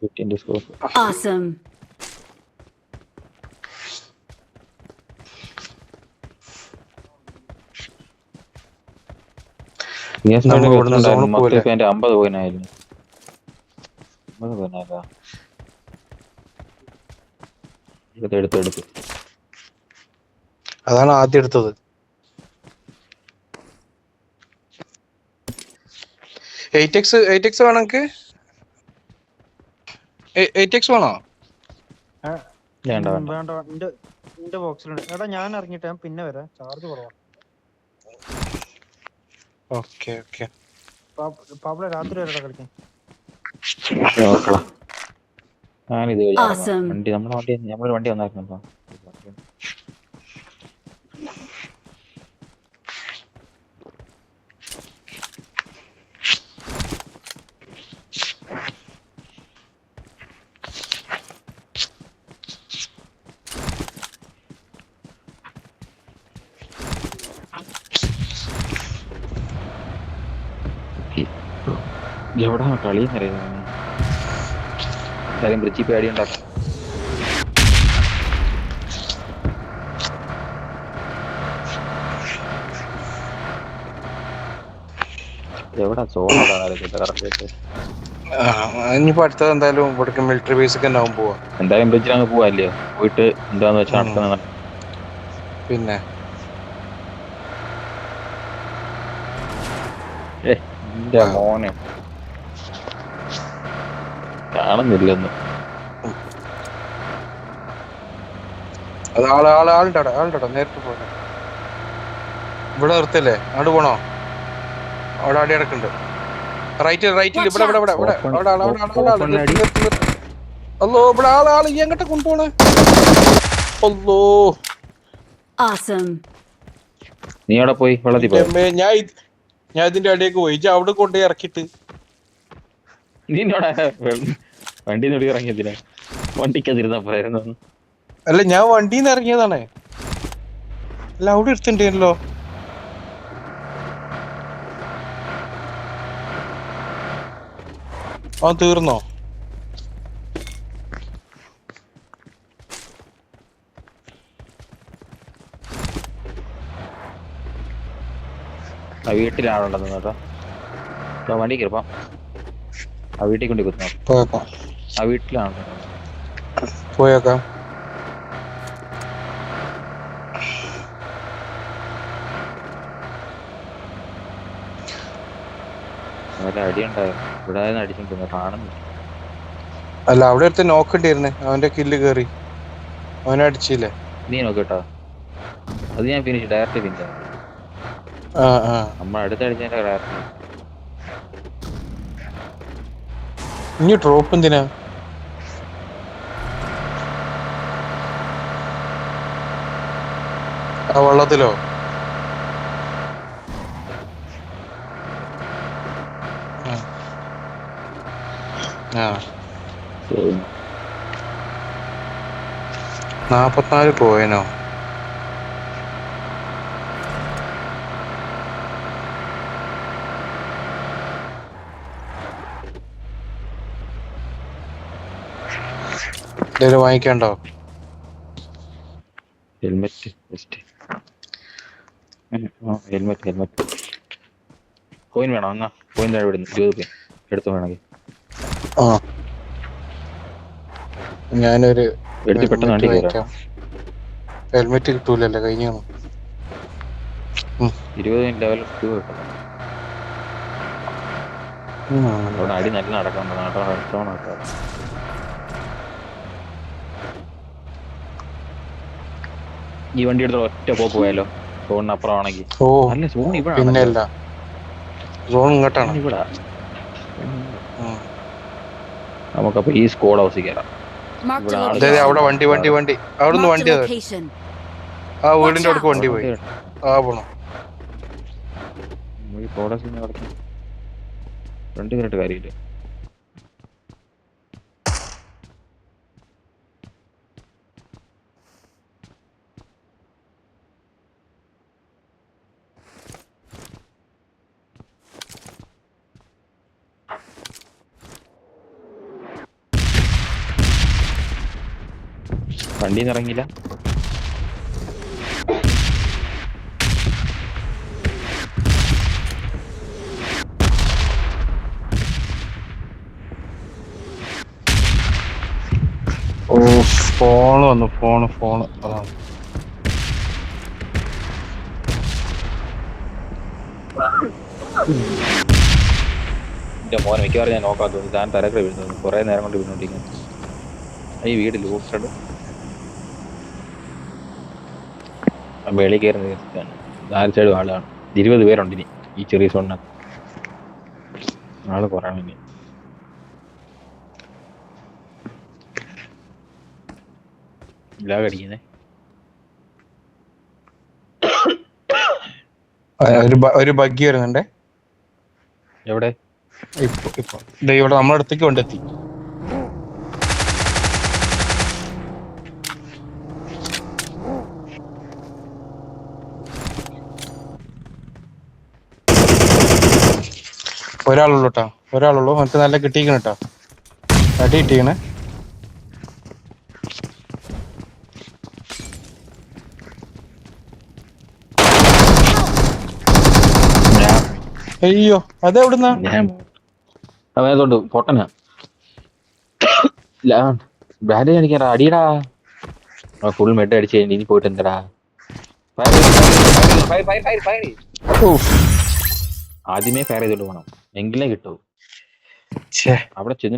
15 scope. Awesome. നീ നമ്മൾ spied ഇവിടുന്ന് വെച്ചിട്ടുണ്ടായിരുന്നു സോണിൽ മൊത്തം പോവില്ലേ? ഇപ്പൊ എന്റെ 50 പോയിനായിരുന്നു. 50 പോയിനായില്ല. എടുത്ത് അതാണ് ആദ്യം എടുത്തത്. 8x വേണോ എനിക്ക്? 8x വേണോ? വേണ്ട വേണ്ട എന്റെ ബോക്സിലുണ്ട്. എടാ ഞാൻ ഇറങ്ങിയിട്ട് ഞാൻ പിന്നെ വരാം, ചാർജ് കുറവാ. Okay okay. പാബ്ലോ രാത്രി വരെടാ കളിക്കാൻ. നോക്കളാ. ഞാനിത് Awesome. വണ്ടി നമ്മളൊരു വണ്ടി വന്നായിരുന്നു. എവിടാ കളിയെന്നറിയാം. കാര്യം ബ്രിഡ്ജിൽ പേടി ഉണ്ടാക്കും. എവിടാ സോണോടാ കറക്റ്റ്. ഇനിയിപ്പോ അടുത്തത് എന്തായാലും ഇവിടേക്ക് മിലിറ്ററി ബേസിക്ക് തന്നെ ആവും പോവാ. എന്തായാലും ബ്രിഡ്ജിൽ അങ്ങ് പോവാല്ലയോ, പോയിട്ട് എന്താന്ന് വെച്ചാൽ നടക്കുന്ന. പിന്നെ എന്റെ മോനെ കാണുന്നില്ലെന്ന്. അത് ആളുണ്ടോ നേരിട്ട് പോലെ ഇവിടെ നിർത്തല്ലേ? അങ്ങോട്ട് പോണോ? അവിടെ അടി കിടക്കുന്നുണ്ട്. റൈറ്റിൽ ഇവിടെ അല്ലോ ഇവിടെ ആള് ഈ എങ്ങോട്ട് കൊണ്ടുപോണേ? അല്ലോ Awesome. നീ അവിടെ പോയി വെള്ളത്തിൽ പോയി. ഞാൻ ഇതിന്റെ അടിയൊക്കെ പോയി. അവിടെ കൊണ്ടുപോയി ഇറക്കിട്ട് നീനോടാ വണ്ടി നോടി ഇറങ്ങിയതിനാ? വണ്ടിക്കതിരുന്ന പോയായിരുന്നു. അല്ല, ഞാൻ വണ്ടിന്ന് ഇറങ്ങിയതാണ്. അല്ല, അവിടെ എടുത്തിട്ടുണ്ടല്ലോ. ആ തീർന്നോ? ആ വീട്ടിലാണുണ്ടെന്ന് കേട്ടോ. വണ്ടി കയറിപ്പാം. ആ വീട്ടിൽ കൊണ്ട് കുത്തണം. പോയേക്കാം. ആ വീട്ടിലാണ്. പോയേക്കാം. നല്ല അടിയുണ്ടായിരുന്നു. ഇവിടെ അടിച്ചിട്ടുണ്ട്, കാണുന്നില്ല. അല്ല, അവിടെ അടുത്ത് നോക്കണ്ടായിരുന്നേ. അവന്റെ കില്ല് കേറി അവനെ അടിച്ചില്ലേ? നീ നോക്കിട്ടോ. അത് ഞാൻ ഫിനിഷ് ഡയറക്റ്റ് ഫിനിഷ്. നമ്മൾ അടുത്തടിച്ചതിന്റെ ഡയറക്റ്റ്. ഇനി ഡ്രോപ്പ് എന്തിനാ? ആ വെള്ളത്തിലോ? ആ 44 പോയനോ? എന്തെങ്കിലും വാങ്ങിക്കണ്ടോ? Helmet just. ഹെൽമെറ്റ് കോയിൻ വേണോ? എന്നാ കോയിൻ താഴെ വിടുന്നു. 20 കോയിൻ എടുത്തു വേണമെങ്കിൽ. ഞാനൊരു എടുത്ത് പെട്ടെന്ന് വണ്ടി കയറാം. ഹെൽമെറ്റ് കിട്ടൂലല്ലോ, കഴിഞ്ഞു. 20 ലെവൽ 2 കിട്ടും. അവിടെ അടി നല്ല നടക്കുന്നുണ്ട്. നാട്ടോണാക്കാം. ഈ വണ്ടി എടുത്തോ, ഒറ്റ പോക്ക് പോയാലോ. സോണിന് അപ്പുറമാണെങ്കിൽ. അല്ല, സോൺ ഇവിടെ പിന്നെയല്ല, സോൺ ഇങ്ങോട്ടാണ്. ഇവിടെ നമുക്കപ്പോ ഈ സ്ക്വാഡ് ഹൗസിൽ കയറാം. അവിടെ വണ്ടി അവിടുന്ന് വണ്ടി ആ വീടിന്റെ അടുക്ക് വണ്ടി പോയി. പോണോ? ഫ്രണ്ട് കണ്ടിട്ട് കാര്യമില്ല. വണ്ടിയിൽ നിന്ന് ഇറങ്ങിയില്ല. ഓ ഫോണ് വന്നു, ഫോണ് അതാണ്. എന്റെ മോനെ മിക്കവാറും ഞാൻ നോക്കാത്ത താൻ തലക്കറി വീഴുന്നത് കുറെ നേരം കൊണ്ട് വീണോണ്ടിരിക്കുന്നു. ഈ വീട് ലൂസ്റ്റഡ് വെളി കയറുന്ന നാല് സൈഡും ആളാണ്. 20 പേരുണ്ട് ഇനി ഈ ചെറിയ സോണിന്. ആള് കുറവാണ് ഇനി. അടിക്കുന്നേ ഒരു ബഗ്ഗി വരുന്നുണ്ടേ. എവിടെ? ഇപ്പൊ ഇവിടെ നമ്മുടെ അടുത്തേക്ക് കൊണ്ടെത്തി. ഒരാളുള്ളൂ കേട്ടോ, ഒരാളുള്ളൂ. മറ്റേ നല്ല കിട്ടിയിരിക്കണ കേട്ടോ, അടി കിട്ടിക്കണേ. അയ്യോ അതെവിടുന്നാ? അതോണ്ട് പൊട്ടനാ. ബാൻഡേജ് അടിക്കാറാ. അടിയടാ. ഫുൾ മെഡ് അടിച്ച് കഴിഞ്ഞ് ഇനി പോയിട്ട് എന്താടാ? ആദ്യമേ ഫയർ ചെയ്തോണ്ട് പോകണം, എങ്കിലേ കിട്ടൂ. അവിടെ ചെന്ന്